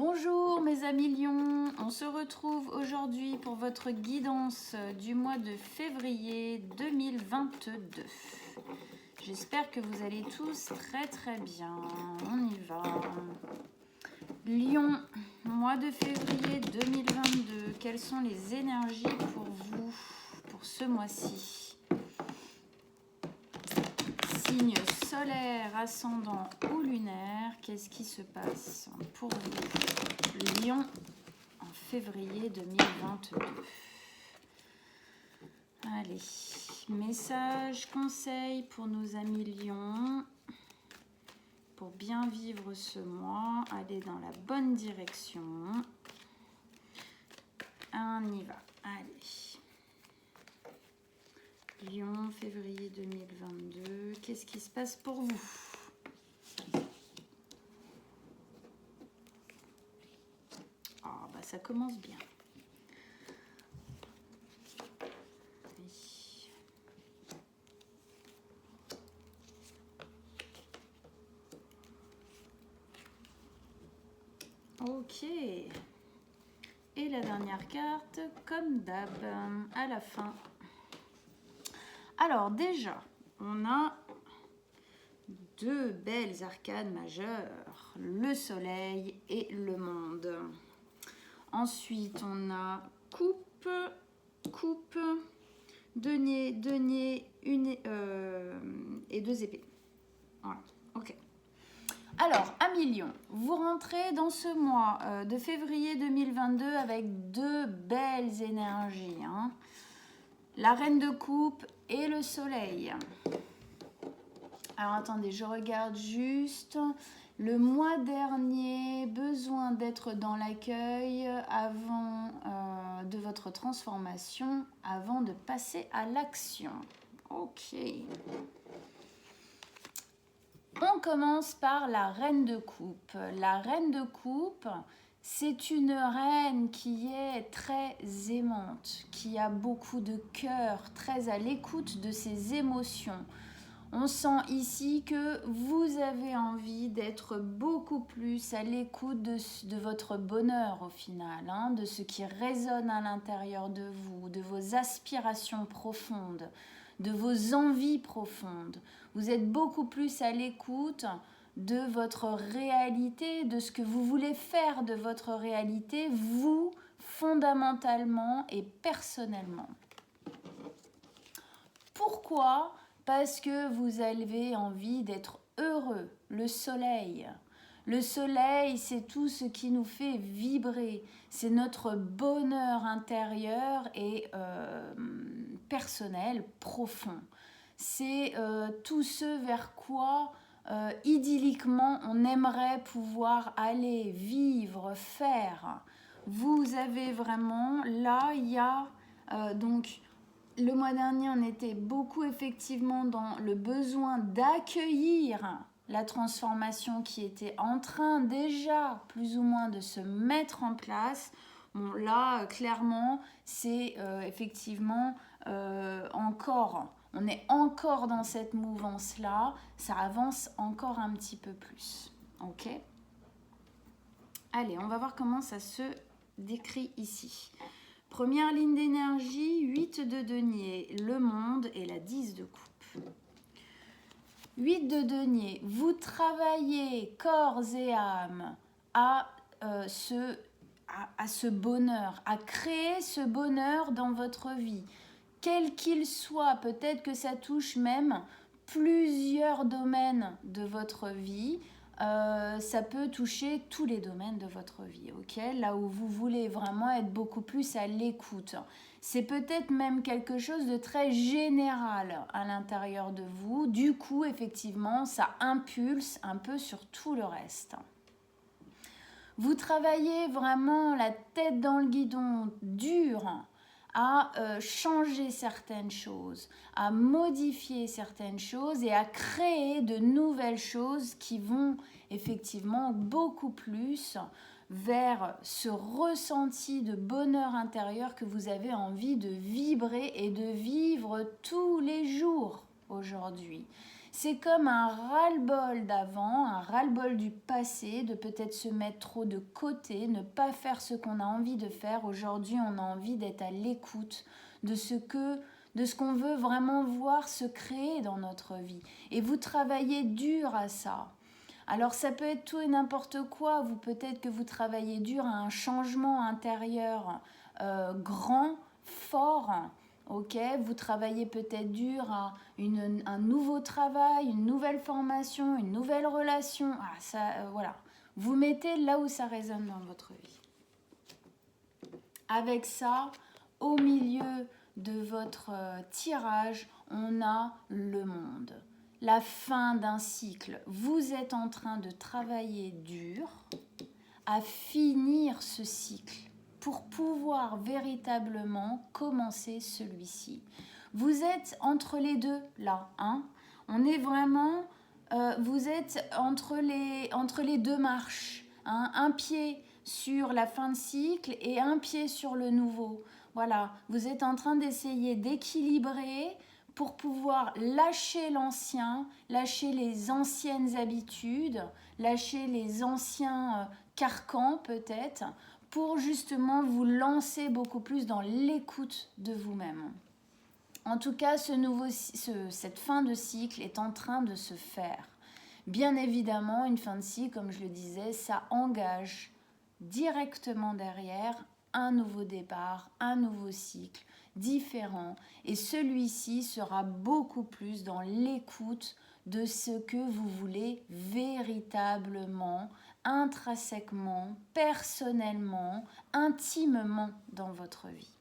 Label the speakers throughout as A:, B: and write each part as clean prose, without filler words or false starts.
A: Bonjour mes amis lions, on se retrouve aujourd'hui pour votre guidance du mois de février 2022. J'espère que vous allez tous très bien, on y va. Lion, mois de février 2022, quelles sont les énergies pour vous pour ce mois-ci? Signe solaire, ascendant ou lunaire, qu'est-ce qui se passe pour vous, Lion, en février 2022? Allez, message, conseil pour nos amis Lions, pour bien vivre ce mois, aller dans la bonne direction. On y va, allez. Lion, février 2022, qu'est-ce qui se passe pour vous? Ah, bah ça commence bien. Oui. Ok. Et la dernière carte, comme d'hab, à la fin. Alors déjà, on a deux belles arcanes majeures, le soleil et le monde. Ensuite, on a coupe, denier, et deux épées. Voilà, ok. Alors, amis Lions, vous rentrez dans ce mois de février 2022 avec deux belles énergies, hein. La reine de coupe et le soleil. Alors attendez, je regarde juste. Le mois dernier, besoin d'être dans l'accueil avant de votre transformation, avant de passer à l'action. Ok. On commence par la reine de coupe. La reine de coupe, c'est une reine qui est très aimante, qui a beaucoup de cœur, très à l'écoute de ses émotions. On sent ici que vous avez envie d'être beaucoup plus à l'écoute de votre bonheur au final, hein, de ce qui résonne à l'intérieur de vous, de vos aspirations profondes, de vos envies profondes. Vous êtes beaucoup plus à l'écoute de votre réalité, de ce que vous voulez faire de votre réalité, vous, fondamentalement et personnellement. Pourquoi ? Parce que vous avez envie d'être heureux. Le soleil, c'est tout ce qui nous fait vibrer. C'est notre bonheur intérieur et personnel profond. C'est tout ce vers quoi idylliquement on aimerait pouvoir aller, vivre, faire. Vous avez vraiment, là il y a donc... Le mois dernier, on était beaucoup effectivement dans le besoin d'accueillir la transformation qui était en train déjà plus ou moins de se mettre en place. Bon, là, clairement, c'est effectivement encore, on est encore dans cette mouvance-là, ça avance encore un petit peu plus. Ok ? Allez, on va voir comment ça se décrit ici. Première ligne d'énergie, 8 de denier, le monde et la 10 de coupe. 8 de denier, vous travaillez corps et âme à ce bonheur, à créer ce bonheur dans votre vie. Quel qu'il soit, peut-être que ça touche même plusieurs domaines de votre vie. Ça peut toucher tous les domaines de votre vie, ok ? Là où vous voulez vraiment être beaucoup plus à l'écoute. C'est peut-être même quelque chose de très général à l'intérieur de vous. Du coup, effectivement, ça impulse un peu sur tout le reste. Vous travaillez vraiment la tête dans le guidon, dur, à changer certaines choses, à modifier certaines choses et à créer de nouvelles choses qui vont effectivement beaucoup plus vers ce ressenti de bonheur intérieur que vous avez envie de vibrer et de vivre tous les jours aujourd'hui. C'est comme un ras-le-bol d'avant, un ras-le-bol du passé, de peut-être se mettre trop de côté, ne pas faire ce qu'on a envie de faire. Aujourd'hui, on a envie d'être à l'écoute de ce qu'on veut vraiment voir se créer dans notre vie. Et vous travaillez dur à ça. Alors ça peut être tout et n'importe quoi. Peut-être que vous travaillez dur à un changement intérieur grand, fort. Ok, vous travaillez peut-être dur à un nouveau travail, une nouvelle formation, une nouvelle relation. Voilà. Vous mettez là où ça résonne dans votre vie. Avec ça, au milieu de votre tirage, on a le monde. La fin d'un cycle. Vous êtes en train de travailler dur à finir ce cycle pour pouvoir véritablement commencer celui-ci. Vous êtes entre les deux là, hein. On est vraiment, vous êtes entre les deux marches, hein. Un pied sur la fin de cycle et un pied sur le nouveau. Voilà, vous êtes en train d'essayer d'équilibrer pour pouvoir lâcher l'ancien, lâcher les anciennes habitudes, lâcher les anciens carcans peut-être, pour justement vous lancer beaucoup plus dans l'écoute de vous-même. En tout cas, cette fin de cycle est en train de se faire. Bien évidemment, une fin de cycle, comme je le disais, ça engage directement derrière un nouveau départ, un nouveau cycle différent. Et celui-ci sera beaucoup plus dans l'écoute de ce que vous voulez véritablement, intrinsèquement, personnellement, intimement dans votre vie.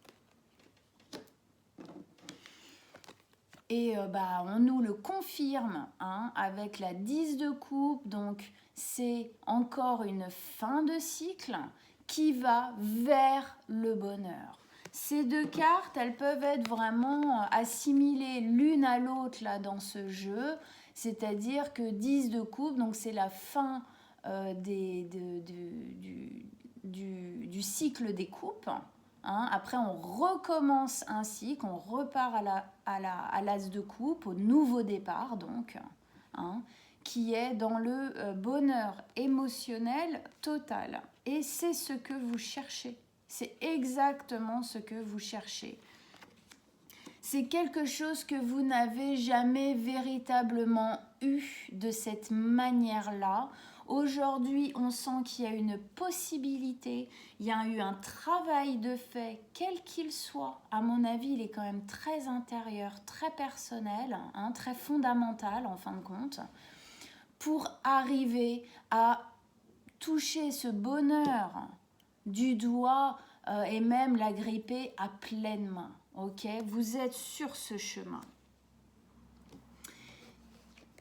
A: Et on nous le confirme hein, avec la 10 de coupe, donc c'est encore une fin de cycle qui va vers le bonheur. Ces deux cartes, elles peuvent être vraiment assimilées l'une à l'autre là dans ce jeu, c'est-à-dire que 10 de coupe, donc c'est la fin du cycle des coupes. Hein, après, on recommence un cycle, on repart à l'as de coupe, au nouveau départ, donc, hein, qui est dans le bonheur émotionnel total. Et c'est ce que vous cherchez. C'est exactement ce que vous cherchez. C'est quelque chose que vous n'avez jamais véritablement eu de cette manière-là. Aujourd'hui, on sent qu'il y a une possibilité, il y a eu un travail de fait, quel qu'il soit. À mon avis, il est quand même très intérieur, très personnel, hein, très fondamental en fin de compte, pour arriver à toucher ce bonheur du doigt et même l'agripper à pleine main. Ok, vous êtes sur ce chemin.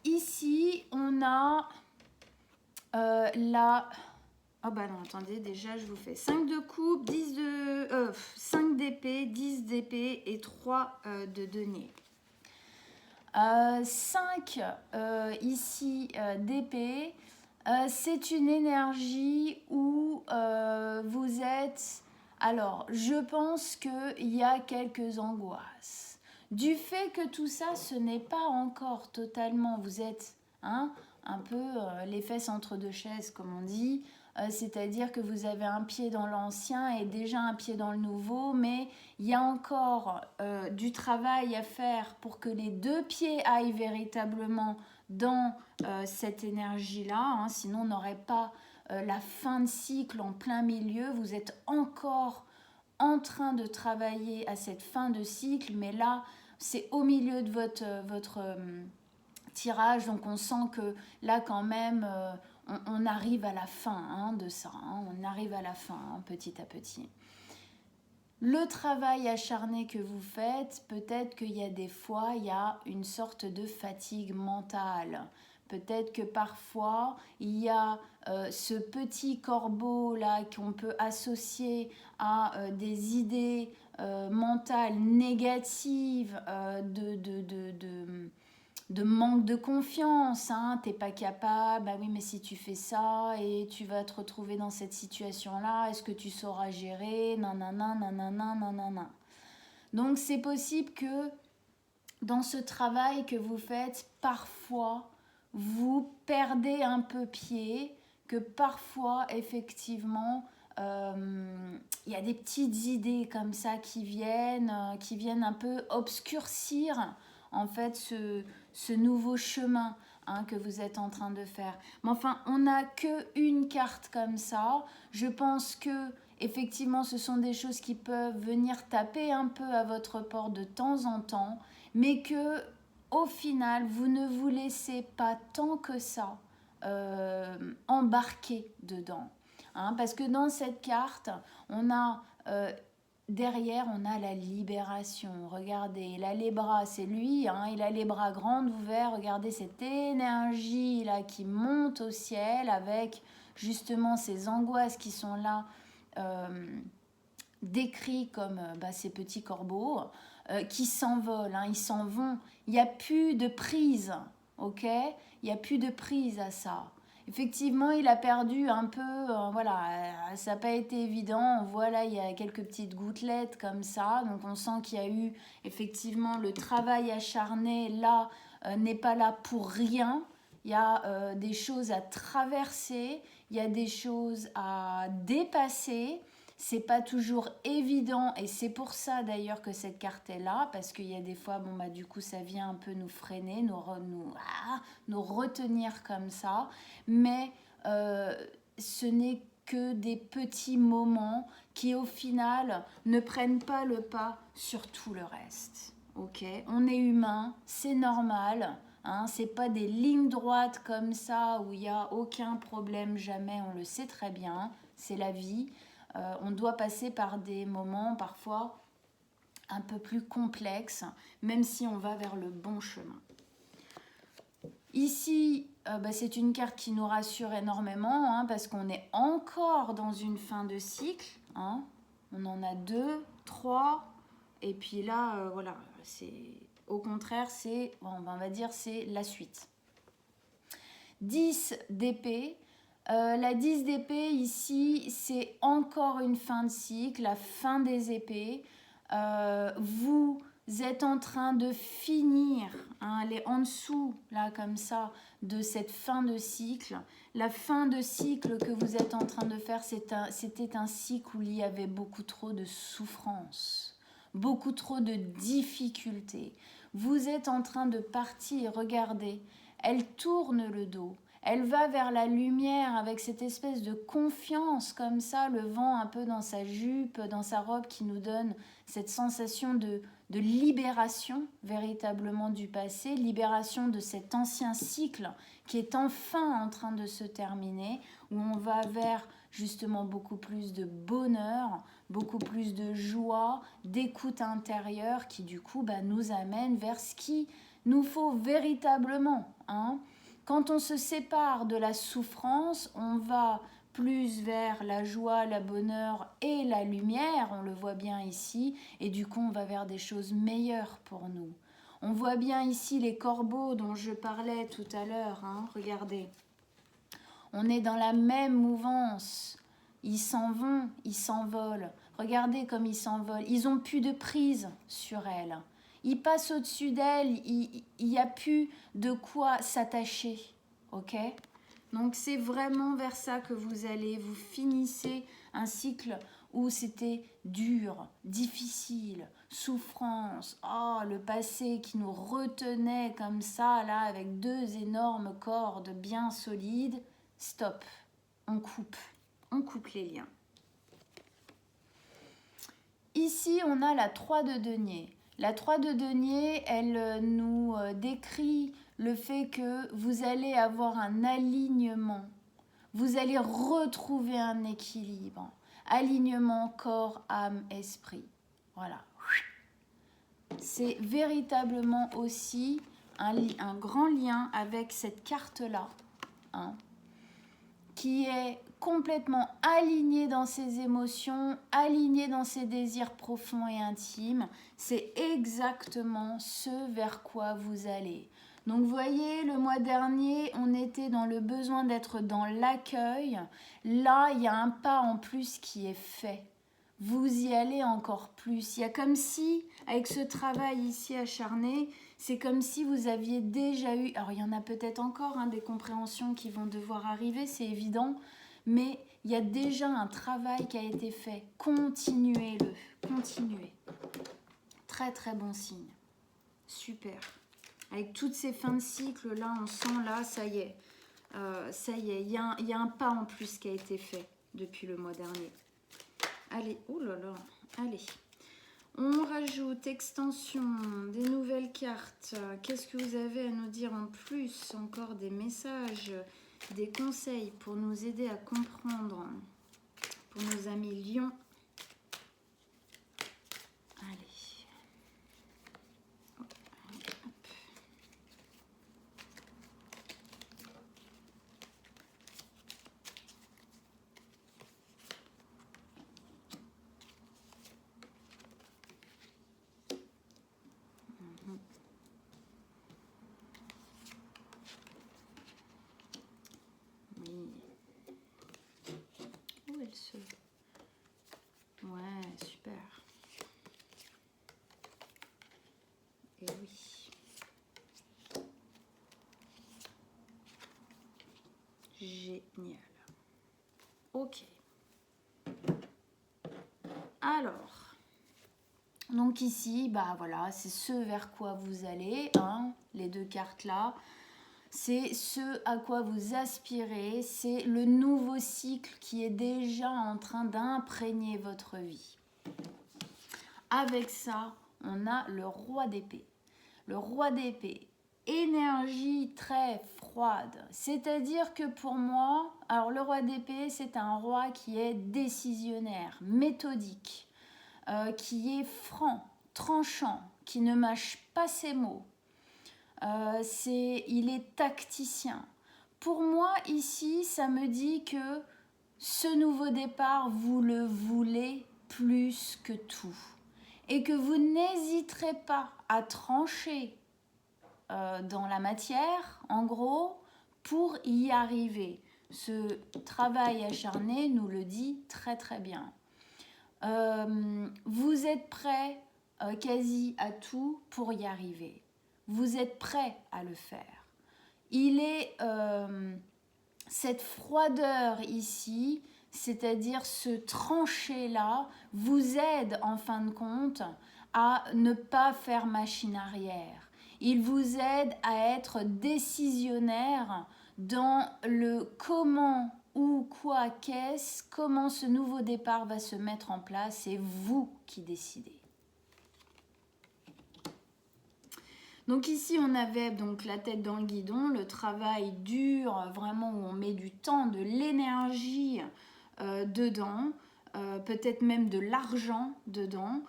A: Ici, on a oh bah non, attendez, déjà je vous fais 5 de coupe, 5 d'épée, 10 d'épée et 3 de denier. 5 ici d'épée, c'est une énergie où vous êtes... Alors, je pense qu'il y a quelques angoisses. Du fait que tout ça, ce n'est pas encore totalement... Vous êtes un peu les fesses entre deux chaises, comme on dit. C'est-à-dire que vous avez un pied dans l'ancien et déjà un pied dans le nouveau, mais il y a encore du travail à faire pour que les deux pieds aillent véritablement dans cette énergie-là. Hein, sinon, on n'aurait pas la fin de cycle en plein milieu. Vous êtes encore en train de travailler à cette fin de cycle, mais là, c'est au milieu de votre tirage, donc on sent que là, quand même... on arrive à la fin hein, de ça, hein, on arrive à la fin hein, petit à petit. Le travail acharné que vous faites, peut-être qu'il y a des fois, il y a une sorte de fatigue mentale. Peut-être que parfois, il y a ce petit corbeau-là qu'on peut associer à des idées mentales négatives, de manque de confiance, hein, t'es pas capable, bah oui mais si tu fais ça et tu vas te retrouver dans cette situation-là, est-ce que tu sauras gérer, nanana, nanana, nanana. Donc c'est possible que dans ce travail que vous faites, parfois, vous perdez un peu pied, que parfois, effectivement, il y a des petites idées comme ça qui viennent un peu obscurcir, en fait, ce nouveau chemin que vous êtes en train de faire. Mais enfin, on n'a qu'une carte comme ça. Je pense que effectivement, ce sont des choses qui peuvent venir taper un peu à votre porte de temps en temps, mais que au final, vous ne vous laissez pas tant que ça embarquer dedans. Parce que dans cette carte, on a derrière, on a la libération. Regardez, il a les bras, c'est lui, il a les bras grands ouverts. Regardez cette énergie là qui monte au ciel avec justement ces angoisses qui sont là, décrits comme ces petits corbeaux qui s'envolent, ils s'en vont. Il n'y a plus de prise, ok? Il n'y a plus de prise à ça. Effectivement, il a perdu un peu, ça n'a pas été évident. On voit là, il y a quelques petites gouttelettes comme ça. Donc, on sent qu'il y a eu effectivement le travail acharné. Là, n'est pas là pour rien. Il y a des choses à traverser. Il y a des choses à dépasser. C'est pas toujours évident et c'est pour ça d'ailleurs que cette carte est là, parce qu'il y a des fois, du coup ça vient un peu nous freiner, nous retenir comme ça, mais ce n'est que des petits moments qui au final ne prennent pas le pas sur tout le reste. Ok, on est humain, c'est normal. C'est pas des lignes droites comme ça où il n'y a aucun problème jamais, on le sait très bien, c'est la vie. On doit passer par des moments parfois un peu plus complexes, même si on va vers le bon chemin. Ici, c'est une carte qui nous rassure énormément, parce qu'on est encore dans une fin de cycle. On en a 2, 3, et puis là, au contraire, on va dire c'est la suite. 10 d'épée. La 10 d'épée ici, c'est encore une fin de cycle, la fin des épées. Vous êtes en train de finir, elle est en dessous, là comme ça, de cette fin de cycle. La fin de cycle que vous êtes en train de faire, c'était un cycle où il y avait beaucoup trop de souffrance, beaucoup trop de difficultés. Vous êtes en train de partir, regardez, elle tourne le dos. Elle va vers la lumière avec cette espèce de confiance comme ça, le vent un peu dans sa jupe, dans sa robe qui nous donne cette sensation de libération véritablement du passé, libération de cet ancien cycle qui est enfin en train de se terminer, où on va vers justement beaucoup plus de bonheur, beaucoup plus de joie, d'écoute intérieure qui du coup nous amène vers ce qui nous faut véritablement. Quand on se sépare de la souffrance, on va plus vers la joie, le bonheur et la lumière, on le voit bien ici, et du coup on va vers des choses meilleures pour nous. On voit bien ici les corbeaux dont je parlais tout à l'heure, regardez. On est dans la même mouvance, ils s'en vont, ils s'envolent. Regardez comme ils s'envolent, ils n'ont plus de prise sur elles. Ils passent au-dessus d'elle, il n'y a plus de quoi s'attacher, ok? Donc c'est vraiment vers ça que vous allez, vous finissez un cycle où c'était dur, difficile, souffrance, le passé qui nous retenait comme ça, là, avec 2 énormes cordes bien solides. Stop, on coupe les liens. Ici, on a la 3 de denier. La 3 de denier, elle nous décrit le fait que vous allez avoir un alignement. Vous allez retrouver un équilibre. Alignement corps, âme, esprit. Voilà. C'est véritablement aussi un grand lien avec cette carte-là, qui est complètement aligné dans ses émotions, aligné dans ses désirs profonds et intimes. C'est exactement ce vers quoi vous allez. Donc vous voyez, le mois dernier, on était dans le besoin d'être dans l'accueil. Là, il y a un pas en plus qui est fait. Vous y allez encore plus. Il y a comme si, avec ce travail ici acharné, C'est comme si vous aviez déjà eu... Alors, il y en a peut-être encore des compréhensions qui vont devoir arriver, c'est évident. Mais il y a déjà un travail qui a été fait. Continuez-le. Continuez. Très, très bon signe. Super. Avec toutes ces fins de cycle, là, on sent, là, ça y est. Ça y est, il y a un pas en plus qui a été fait depuis le mois dernier. Allez, oh là là, allez. On rajoute extension, des nouvelles cartes. Qu'est-ce que vous avez à nous dire en plus? Encore des messages, des conseils pour nous aider à comprendre. Pour nos amis Lion. Allez. Hop, hop. Oui. Où elle se... Ouais, super. Et oui. Génial. Ok. Alors, donc ici, bah voilà, c'est ce vers quoi vous allez, les deux cartes là. C'est ce à quoi vous aspirez, c'est le nouveau cycle qui est déjà en train d'imprégner votre vie. Avec ça, on a le roi d'épée. Le roi d'épée, énergie très froide. C'est-à-dire que pour moi, alors le roi d'épée, c'est un roi qui est décisionnaire, méthodique, qui est franc, tranchant, qui ne mâche pas ses mots. Il est tacticien. Pour moi, ici, ça me dit que ce nouveau départ, vous le voulez plus que tout. Et que vous n'hésiterez pas à trancher dans la matière, en gros, pour y arriver. Ce travail acharné nous le dit très très bien. Vous êtes prêt quasi à tout pour y arriver. Vous êtes prêt à le faire. Il est cette froideur ici, c'est-à-dire ce trancher-là, vous aide en fin de compte à ne pas faire machine arrière. Il vous aide à être décisionnaire dans le comment, où, quoi, qu'est-ce, comment ce nouveau départ va se mettre en place. C'est vous qui décidez. Donc ici, on avait donc la tête dans le guidon, le travail dur, vraiment où on met du temps, de l'énergie dedans, peut-être même de l'argent dedans.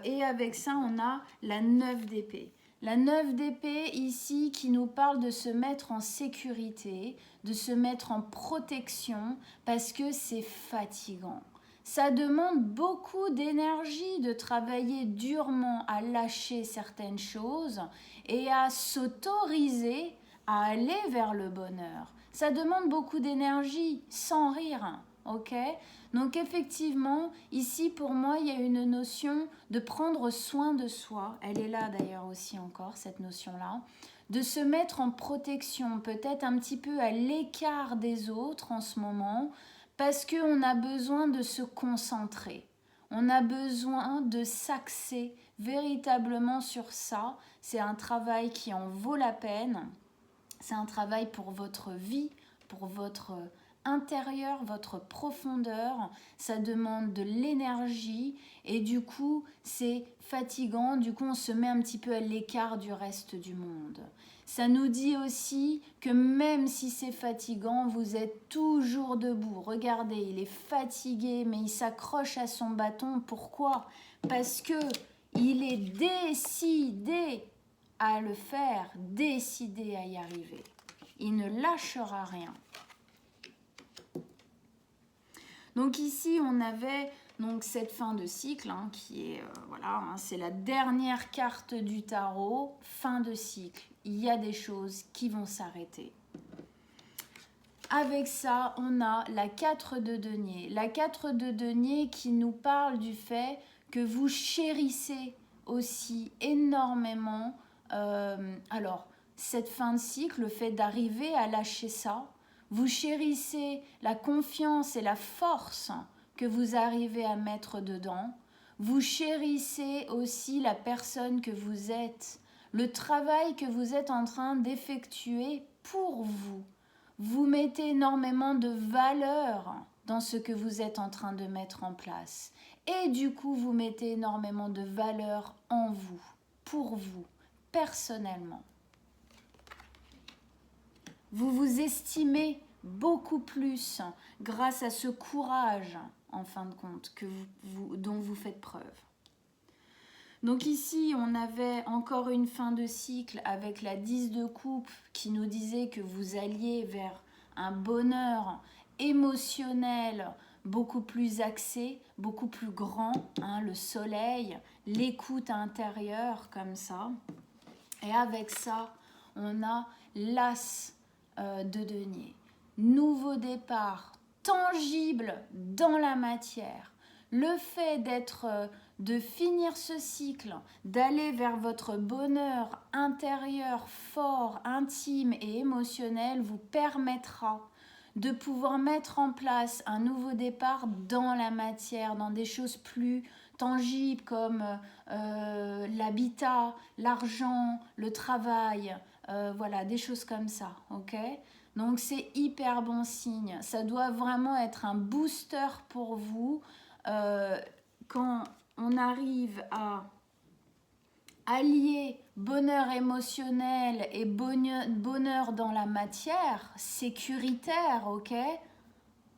A: Et avec ça, on a la 9 d'épée. La 9 d'épée ici qui nous parle de se mettre en sécurité, de se mettre en protection parce que c'est fatigant. Ça demande beaucoup d'énergie de travailler durement à lâcher certaines choses et à s'autoriser à aller vers le bonheur. Ça demande beaucoup d'énergie, sans rire, ok? Donc effectivement, ici pour moi, il y a une notion de prendre soin de soi. Elle est là d'ailleurs aussi encore, cette notion-là. De se mettre en protection, peut-être un petit peu à l'écart des autres en ce moment, parce qu'on a besoin de se concentrer. On a besoin de s'axer véritablement sur ça. C'est un travail qui en vaut la peine. C'est un travail pour votre vie, pour votre intérieur, votre profondeur. Ça demande de l'énergie et du coup, c'est fatigant. Du coup, on se met un petit peu à l'écart du reste du monde. Ça nous dit aussi que même si c'est fatigant, vous êtes toujours debout. Regardez, il est fatigué, mais il s'accroche à son bâton. Pourquoi? Parce que il est décidé à le faire, décidé à y arriver. Il ne lâchera rien. Donc ici, on avait donc cette fin de cycle qui est, c'est la dernière carte du tarot, fin de cycle. Il y a des choses qui vont s'arrêter. Avec ça, on a la 4 de denier. La 4 de denier qui nous parle du fait que vous chérissez aussi énormément Alors, cette fin de cycle, le fait d'arriver à lâcher ça, vous chérissez la confiance et la force que vous arrivez à mettre dedans. Vous chérissez aussi la personne que vous êtes, le travail que vous êtes en train d'effectuer pour vous. Vous mettez énormément de valeur dans ce que vous êtes en train de mettre en place. Et du coup, vous mettez énormément de valeur en vous, pour vous, personnellement. Vous vous estimez beaucoup plus grâce à ce courage, en fin de compte, dont vous faites preuve. Donc ici, on avait encore une fin de cycle avec la 10 de coupe qui nous disait que vous alliez vers un bonheur émotionnel beaucoup plus axé, beaucoup plus grand, hein, le soleil, l'écoute intérieure comme ça. Et avec ça, on a l'as de denier. Nouveau départ tangible dans la matière. Le fait de finir ce cycle, d'aller vers votre bonheur intérieur fort, intime et émotionnel vous permettra de pouvoir mettre en place un nouveau départ dans la matière, dans des choses plus tangibles comme l'habitat, l'argent, le travail, voilà, des choses comme ça, ok ? Donc c'est hyper bon signe, ça doit vraiment être un booster pour vous quand on arrive à allier bonheur émotionnel et bonheur dans la matière, sécuritaire, ok ?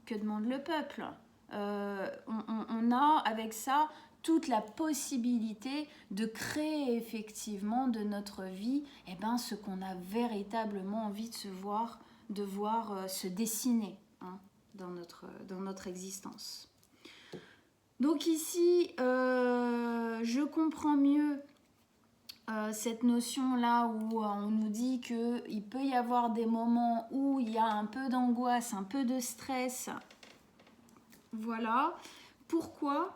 A: Que demande le peuple ? On a avec ça toute la possibilité de créer effectivement de notre vie ce qu'on a véritablement envie de voir se dessiner, hein, dans notre existence. Donc ici, je comprends mieux cette notion-là où on nous dit qu'il peut y avoir des moments où il y a un peu d'angoisse, un peu de stress. Voilà. Pourquoi ?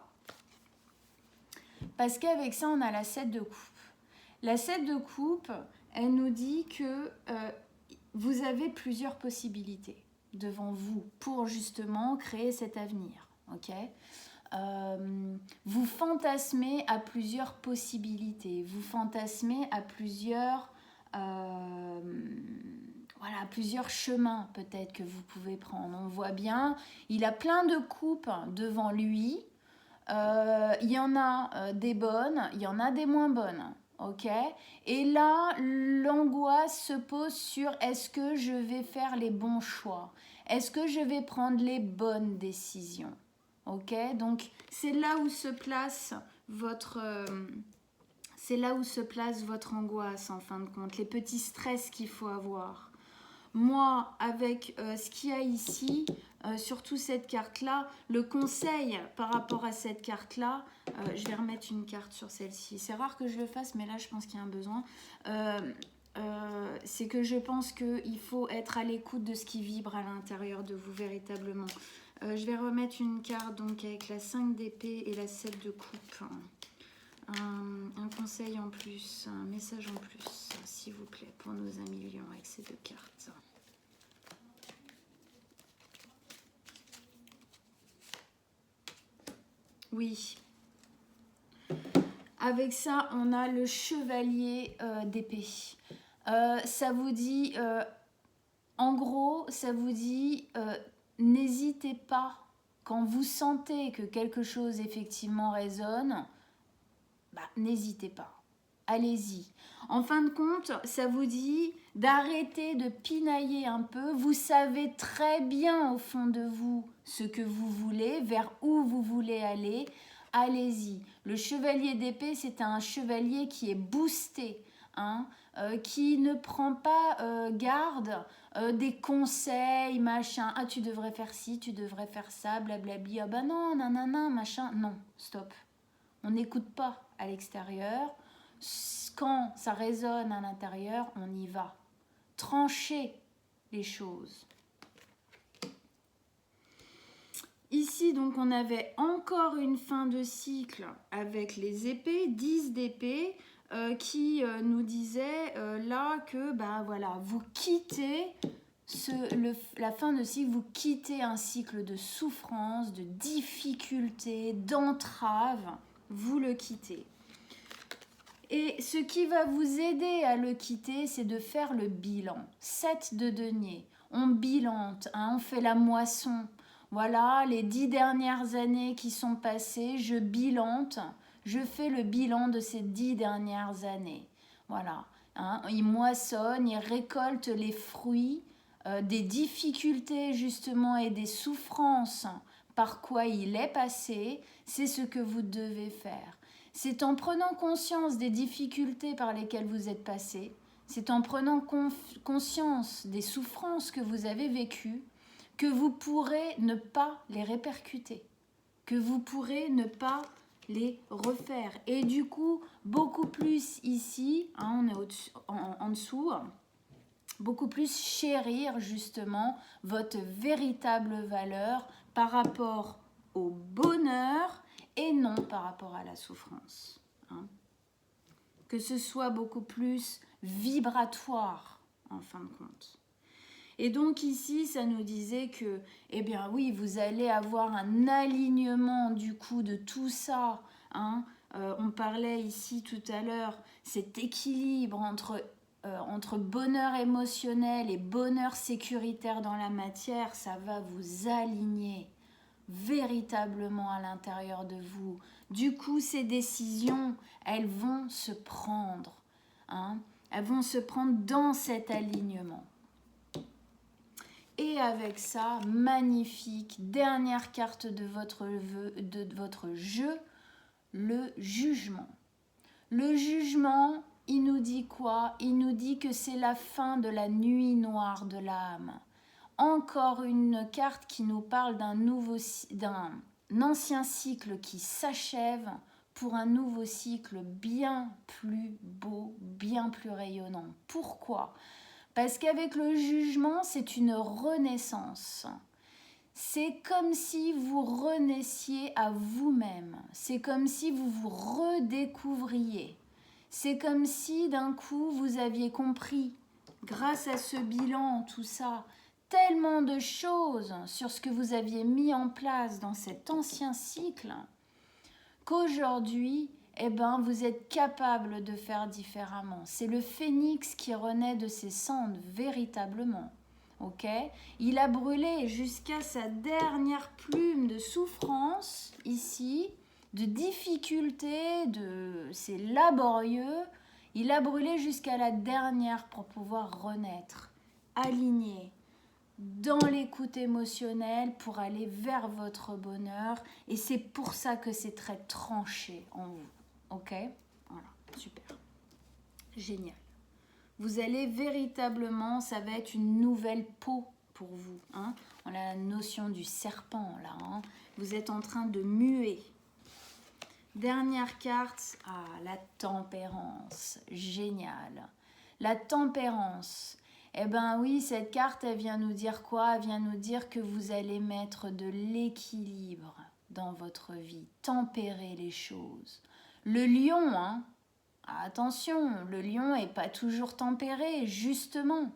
A: Parce qu'avec ça, on a la 7 de coupe. La 7 de coupe, elle nous dit que vous avez plusieurs possibilités devant vous pour justement créer cet avenir. Ok ? Vous fantasmez à plusieurs possibilités, vous fantasmez à plusieurs chemins peut-être que vous pouvez prendre. On voit bien, il a plein de coupes devant lui, il y en a des bonnes, il y en a des moins bonnes. Ok ? Et là, l'angoisse se pose sur est-ce que je vais faire les bons choix ? Est-ce que je vais prendre les bonnes décisions ? Ok, donc c'est là où se place votre angoisse en fin de compte, les petits stress qu'il faut avoir. Moi, avec ce qu'il y a ici, surtout cette carte-là, le conseil par rapport à cette carte-là, je vais remettre une carte sur celle-ci. C'est rare que je le fasse, mais là, je pense qu'il y a un besoin. C'est que je pense qu'il faut être à l'écoute de ce qui vibre à l'intérieur de vous véritablement. Je vais remettre une carte donc avec la 5 d'épée et la 7 de coupe. Un conseil en plus, un message en plus, s'il vous plaît, pour nos amis lions avec ces deux cartes. Oui. Avec ça, on a le chevalier d'épée. Ça vous dit, en gros, ça vous dit... n'hésitez pas, quand vous sentez que quelque chose effectivement résonne, n'hésitez pas, allez-y. En fin de compte, ça vous dit d'arrêter de pinailler un peu, vous savez très bien au fond de vous ce que vous voulez, vers où vous voulez aller, allez-y. Le chevalier d'épée, c'est un chevalier qui est boosté, hein, qui ne prend pas garde des conseils, machin. Ah, tu devrais faire ci, tu devrais faire ça, blablabli. Ah bah non, nanana, machin. Non, stop. On n'écoute pas à l'extérieur. Quand ça résonne à l'intérieur, on y va. Tranchez les choses. Ici, donc, on avait encore une fin de cycle avec les épées, 10 d'épées. qui nous disait là que voilà, vous quittez la fin de cycle, vous quittez un cycle de souffrance, de difficulté, d'entrave, vous le quittez. Et ce qui va vous aider à le quitter, c'est de faire le bilan. 7 de denier, on bilante, on fait la moisson. Voilà, les 10 dernières années qui sont passées, je bilante, je fais le bilan de ces 10 dernières années. Voilà, il moissonne, il récolte les fruits des difficultés justement et des souffrances par quoi il est passé. C'est ce que vous devez faire. C'est en prenant conscience des difficultés par lesquelles vous êtes passé, c'est en prenant conscience des souffrances que vous avez vécues, que vous pourrez ne pas les répercuter, que vous pourrez ne pas les refaire. Et du coup, beaucoup plus ici, on est en dessous, beaucoup plus chérir justement votre véritable valeur par rapport au bonheur et non par rapport à la souffrance. Que ce soit beaucoup plus vibratoire en fin de compte. Et donc ici, ça nous disait que, eh bien oui, vous allez avoir un alignement du coup de tout ça. On parlait ici tout à l'heure, cet équilibre entre bonheur émotionnel et bonheur sécuritaire dans la matière, ça va vous aligner véritablement à l'intérieur de vous. Du coup, ces décisions, elles vont se prendre. Elles vont se prendre dans cet alignement. Et avec ça, magnifique, dernière carte de votre jeu, le jugement. Le jugement, il nous dit quoi? Il nous dit que c'est la fin de la nuit noire de l'âme. Encore une carte qui nous parle d'un ancien cycle qui s'achève pour un nouveau cycle bien plus beau, bien plus rayonnant. Pourquoi? Parce qu'avec le jugement, c'est une renaissance. C'est comme si vous renaissiez à vous-même. C'est comme si vous vous redécouvriez. C'est comme si d'un coup vous aviez compris, grâce à ce bilan, tout ça, tellement de choses sur ce que vous aviez mis en place dans cet ancien cycle, qu'aujourd'hui, vous êtes capable de faire différemment. C'est le phénix qui renaît de ses cendres, véritablement. Il a brûlé jusqu'à sa dernière plume de souffrance, ici, de difficulté, c'est laborieux. Il a brûlé jusqu'à la dernière pour pouvoir renaître, aligné, dans l'écoute émotionnelle pour aller vers votre bonheur. Et c'est pour ça que c'est très tranché en vous. Voilà, super. Génial. Vous allez véritablement, ça va être une nouvelle peau pour vous. On a la notion du serpent là. Vous êtes en train de muer. Dernière carte, la tempérance. Génial. La tempérance. Oui, cette carte, elle vient nous dire quoi? Elle vient nous dire que vous allez mettre de l'équilibre dans votre vie. Tempérer les choses. Le lion, attention, le lion n'est pas toujours tempéré, justement.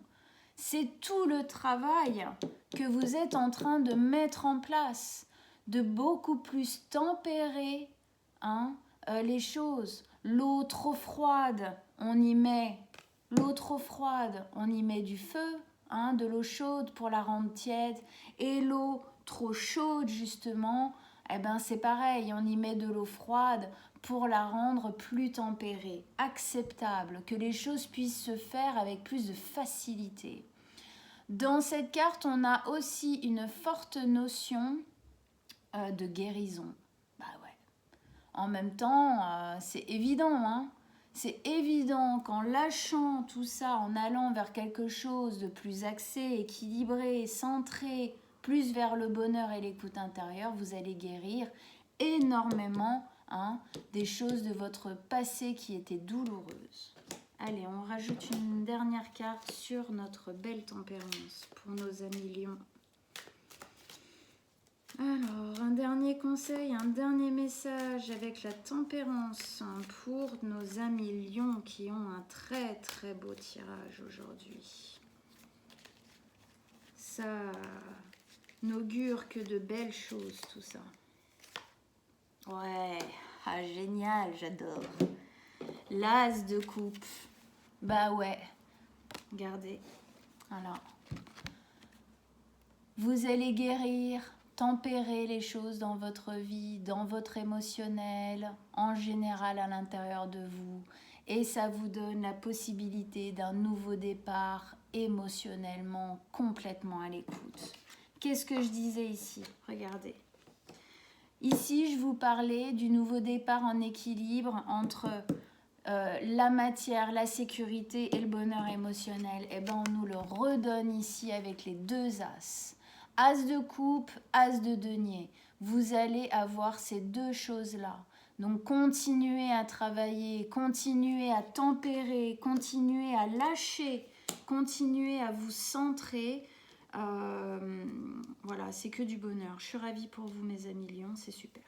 A: C'est tout le travail que vous êtes en train de mettre en place, de beaucoup plus tempérer les choses. L'eau trop froide, on y met du feu, de l'eau chaude pour la rendre tiède. Et l'eau trop chaude, justement, c'est pareil, on y met de l'eau froide pour la rendre plus tempérée, acceptable, que les choses puissent se faire avec plus de facilité. Dans cette carte, on a aussi une forte notion de guérison. En même temps, c'est évident, c'est évident qu'en lâchant tout ça, en allant vers quelque chose de plus axé, équilibré, centré, plus vers le bonheur et l'écoute intérieure, vous allez guérir énormément des choses de votre passé qui étaient douloureuses. Allez, on rajoute une dernière carte sur notre belle tempérance pour nos amis lions. Alors, un dernier dernier conseil, un dernier message avec la tempérance pour nos amis lions qui ont un très très beau tirage aujourd'hui. Ça n'augure que de belles choses tout ça. Ouais, ah, génial, j'adore. L'as de coupe. Bah ouais, regardez. Alors, vous allez guérir, tempérer les choses dans votre vie, dans votre émotionnel, en général à l'intérieur de vous. Et ça vous donne la possibilité d'un nouveau départ émotionnellement complètement à l'écoute. Qu'est-ce que je disais ici? Regardez. Ici, je vous parlais du nouveau départ en équilibre entre la matière, la sécurité et le bonheur émotionnel. Et ben, on nous le redonne ici avec les deux as. As de coupe, as de denier. Vous allez avoir ces deux choses-là. Donc, continuez à travailler, continuez à tempérer, continuez à lâcher, continuez à vous centrer. Voilà, c'est que du bonheur. Je suis ravie pour vous, mes amis lions, c'est super.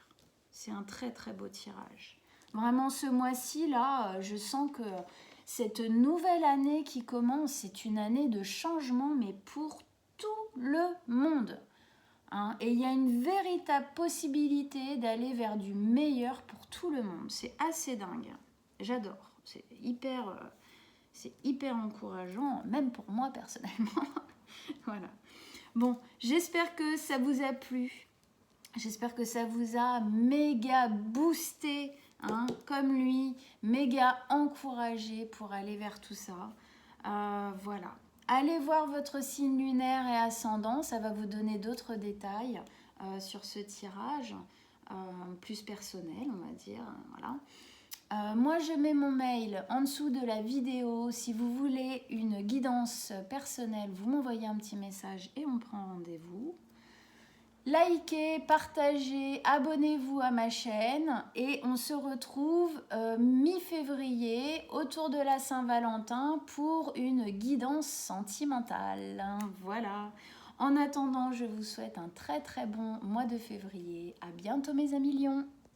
A: C'est un très très beau tirage. Vraiment, ce mois-ci, là, je sens que cette nouvelle année qui commence, c'est une année de changement, mais pour tout le monde. Hein. Et il y a une véritable possibilité d'aller vers du meilleur pour tout le monde. C'est assez dingue. J'adore. C'est hyper encourageant, même pour moi personnellement. Voilà. Bon, j'espère que ça vous a plu. J'espère que ça vous a méga boosté, hein, comme lui, méga encouragé pour aller vers tout ça. Voilà. Allez voir votre signe lunaire et ascendant, ça va vous donner d'autres détails sur ce tirage, plus personnel, on va dire. Voilà. Moi, je mets mon mail en dessous de la vidéo. Si vous voulez une guidance personnelle, vous m'envoyez un petit message et on prend rendez-vous. Likez, partagez, abonnez-vous à ma chaîne et on se retrouve mi-février autour de la Saint-Valentin pour une guidance sentimentale. Voilà. En attendant, je vous souhaite un très très bon mois de février. À bientôt mes amis lions.